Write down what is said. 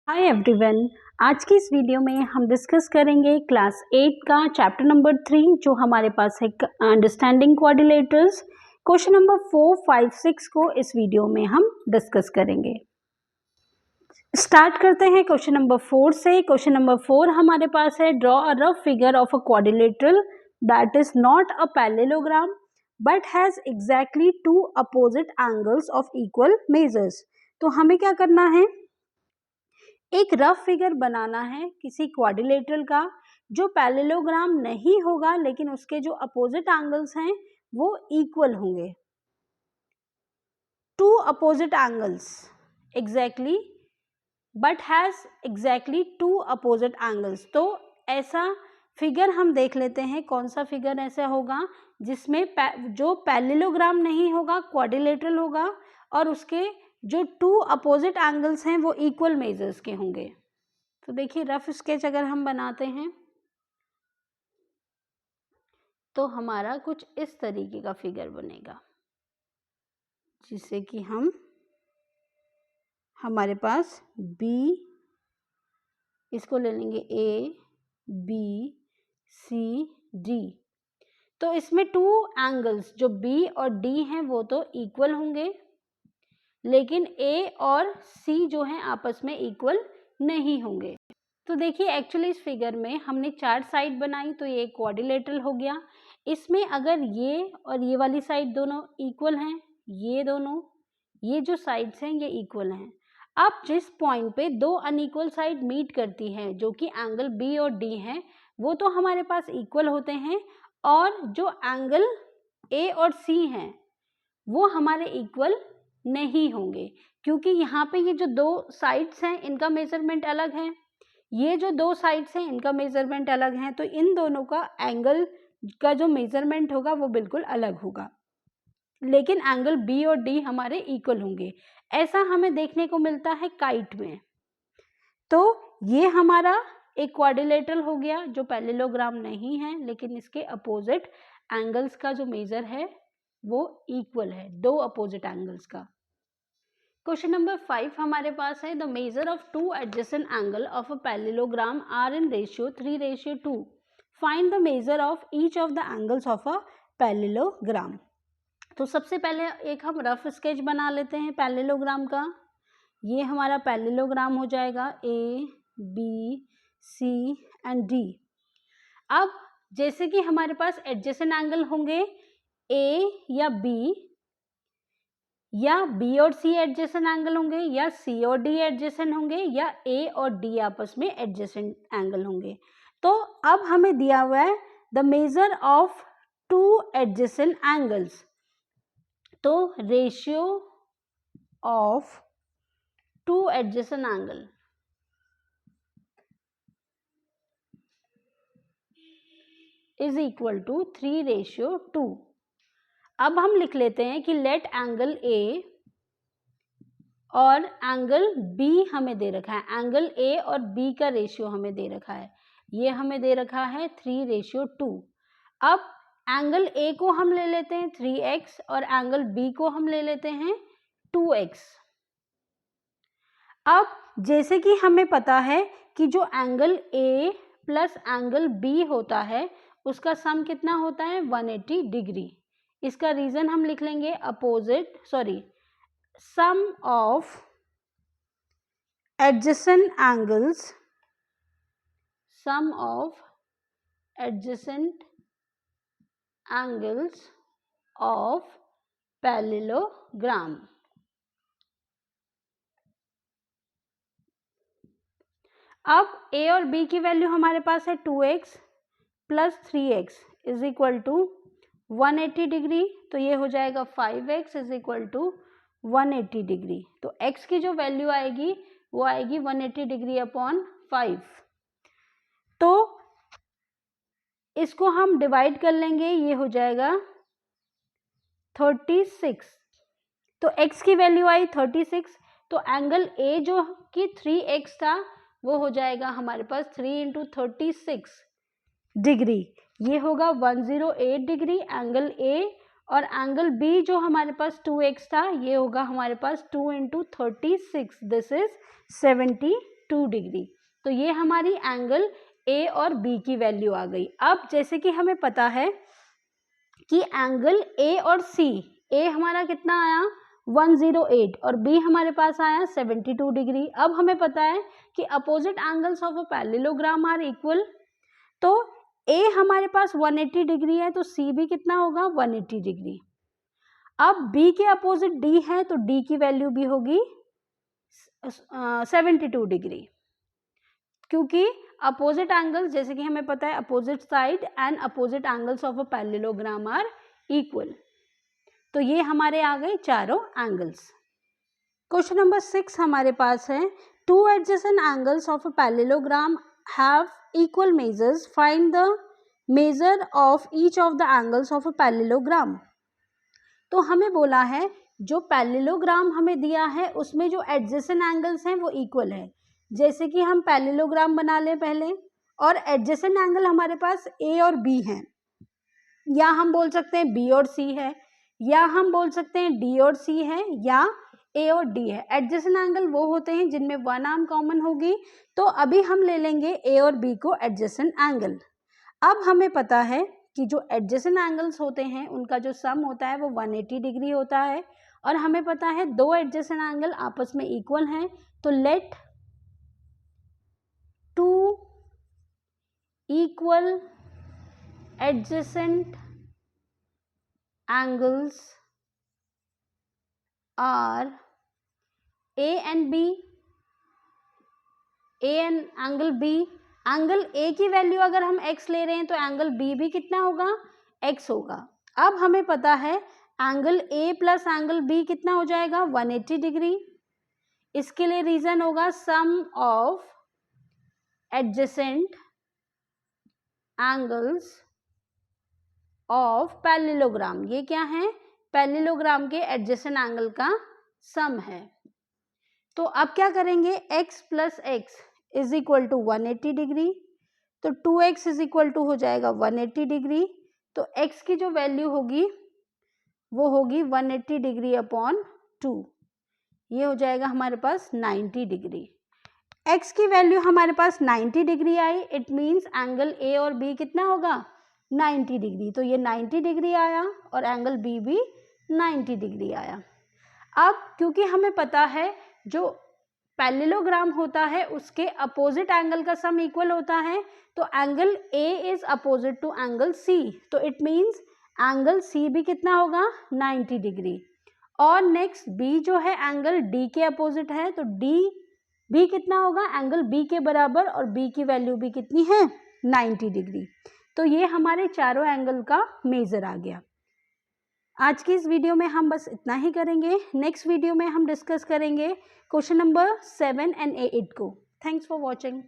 Hi everyone, आज की इस वीडियो में हम डिस्कस करेंगे क्लास 8 का चैप्टर नंबर 3 जो हमारे पास है अंडरस्टैंडिंग क्वाड्रिलेटरल्स। क्वेश्चन नंबर 4, 5, 6 को इस वीडियो में हम डिस्कस करेंगे। स्टार्ट करते हैं क्वेश्चन नंबर 4 से। क्वेश्चन नंबर 4 हमारे पास है draw a rough figure of a quadrilateral that is not a parallelogram but has exactly two opposite angles of equal measures. तो हमें क्या करना है, एक रफ फिगर बनाना है किसी क्वाड्रिलेटरल का जो पैरेललोग्राम नहीं होगा लेकिन उसके जो अपोजिट एंगल्स हैं वो इक्वल होंगे। Two opposite angles exactly but has exactly two opposite angles. तो ऐसा फिगर हम देख लेते हैं, कौन सा फिगर ऐसा होगा जिसमें जो पैरेललोग्राम नहीं होगा, क्वाड्रिलेटरल होगा और उसके जो टू अपोजिट एंगल्स हैं वो इक्वल मेजर्स के होंगे। तो देखिए रफ स्केच अगर हम बनाते हैं तो हमारा कुछ इस तरीके का फिगर बनेगा, जिससे कि हमारे पास B, इसको ले लेंगे A, B, C, D। तो इसमें टू एंगल्स जो B और D हैं वो तो इक्वल होंगे, लेकिन A और C जो हैं आपस में इक्वल नहीं होंगे। तो देखिए एक्चुअली इस फिगर में हमने चार साइड बनाई तो ये क्वाड्रिलेटरल हो गया। इसमें अगर ये और ये वाली साइड दोनों इक्वल हैं, ये दोनों ये जो साइड्स हैं ये इक्वल हैं। अब जिस पॉइंट पे दो अनइक्वल साइड मीट करती हैं जो कि एंगल B और D हैं वो तो हमारे पास इक्वल होते हैं, और जो एंगल A और C हैं वो हमारे इक्वल नहीं होंगे, क्योंकि यहाँ पे ये जो दो साइड्स हैं इनका मेजरमेंट अलग है, ये जो दो साइड्स हैं इनका मेजरमेंट अलग है। तो इन दोनों का एंगल का जो मेजरमेंट होगा वो बिल्कुल अलग होगा, लेकिन एंगल B और D हमारे इक्वल होंगे। ऐसा हमें देखने को मिलता है काइट में। तो ये हमारा एक क्वाड्रिलेटरल हो गया जो पैरेललोग्राम नहीं है, लेकिन इसके अपोजिट एंगल्स का जो मेजर है वो इक्वल है, दो अपोजिट एंगल्स का। क्वेश्चन नंबर 5 हमारे पास है the measure of two adjacent angle of a parallelogram are in ratio 3:2। Find the measure of each of the angles of a parallelogram. तो सबसे पहले एक हम रफ स्केच बना लेते हैं पैरेललोग्राम का। ये हमारा पैरेललोग्राम हो जाएगा A, B, C and D। अब जैसे कि हमारे पास एडजेसेंट एंगल होंगे A या B, या B और C एडजेसेंट एंगल होंगे, या C और D एडजेसेंट होंगे, या A और D आपस में एडजेसेंट एंगल होंगे। तो अब हमें दिया हुआ है the measure of two adjacent angles. तो ratio of two adjacent angle is equal to 3:2। अब हम लिख लेते हैं कि लेट एंगल A और एंगल B हमें दे रखा है, एंगल A और B का रेशियो हमें दे रखा है, ये हमें दे रखा है 3:2। अब एंगल A को हम ले लेते हैं 3x और एंगल B को हम ले लेते हैं 2x। अब जैसे कि हमें पता है कि जो angle A plus angle B होता है उसका सम कितना होता है 180 डिग्री। इसका रीजन हम लिख लेंगे sum of adjacent angles of parallelogram। अब A और B की वैल्यू हमारे पास है 2x plus 3x is equal to 180 degree. तो ये हो जाएगा 5x is equal to 180 degree. तो x की जो वैल्यू आएगी वो आएगी 180 डिग्री अपॉन 5। तो इसको हम डिवाइड कर लेंगे, ये हो जाएगा 36। तो x की वैल्यू आई 36, तो एंगल A जो कि 3x था वो हो जाएगा हमारे पास 3 × 36 डिग्री, ये होगा 108 डिग्री एंगल A। और एंगल B जो हमारे पास 2x था ये होगा हमारे पास 2 × 36, दिस इज 70 2 डिग्री। तो ये हमारी एंगल ए और बी की वैल्यू आ गई। अब जैसे कि हमें पता है कि एंगल ए और सी, ए हमारा कितना आया 108 और बी हमारे पास आया 72 डिग्री। अब हमें पता है कि opposite angles of a parallelogram are equal, तो ए हमारे पास 180 डिग्री है तो सी भी कितना होगा 180 डिग्री। अब बी के अपोजिट डी है तो डी की वैल्यू भी होगी 72 डिग्री, क्योंकि अपोजिट एंगल्स जैसे कि हमें पता है opposite side and opposite angles of a parallelogram are equal. तो ये हमारे आ गए चारों एंगल्स। क्वेश्चन नंबर 6 हमारे पास है, to adjacent angles of a parallelogram have equal measures, find the measure of each of the angles of a parallelogram. तो हमें बोला है जो पैरेललोग्राम हमें दिया है उसमें जो एडजेसेंट एंगल्स हैं वो इक्वल है। जैसे कि हम पैरेललोग्राम बना लें पहले, और एडजेसेंट एंगल हमारे पास ए और बी हैं, या हम बोल सकते हैं बी और सी है, या हम बोल सकते हैं डी और सी है, या ए और डी है। एडजेसेंट एंगल वो होते हैं जिनमें वन आर्म कॉमन होगी। तो अभी हम ले लेंगे ए और बी को एडजेसेंट एंगल। अब हमें पता है कि जो एडजेसेंट एंगल्स होते हैं उनका जो सम होता है वो 180 डिग्री होता है, और हमें पता है दो एडजेसेंट एंगल आपस में इक्वल हैं। तो let two equal adjacent angles are A and B, A and angle B। Angle A की वैल्यू अगर हम x ले रहे हैं तो एंगल B भी कितना होगा x होगा। अब हमें पता है angle A plus angle B कितना हो जाएगा 180 डिग्री। इसके लिए रीजन होगा sum of adjacent angles of parallelogram. ये क्या है, पैरेललोग्राम के एडजेसेंट एंगल का सम है। तो अब क्या करेंगे, x plus x is equal to 180 degree, तो 2x इज इक्वल टू हो जाएगा 180 डिग्री। तो x की जो वैल्यू होगी वो होगी 180 डिग्री अपॉन 2, ये हो जाएगा हमारे पास 90 डिग्री। x की वैल्यू हमारे पास 90 degree I, it means angle a और b कितना होगा 90 डिग्री। तो ये 90 डिग्री आया और एंगल बी भी 90 डिग्री आया। अब क्योंकि हमें पता है जो पैरेललोग्राम होता है उसके अपोजिट एंगल का सम इक्वल होता है, तो angle A is opposite to angle C, तो इट मीन्स एंगल सी भी कितना होगा 90 डिग्री। और नेक्स्ट बी जो है एंगल डी के अपोजिट है, तो डी भी कितना होगा एंगल बी के बराबर, और बी की वैल्यू भी कितनी है 90 डिग्री। तो ये हमारे चारों एंगल का मेजर आ गया। आज की इस वीडियो में हम बस इतना ही करेंगे। नेक्स्ट वीडियो में हम डिस्कस करेंगे क्वेश्चन नंबर 7 एंड 8 को। Thanks for watching.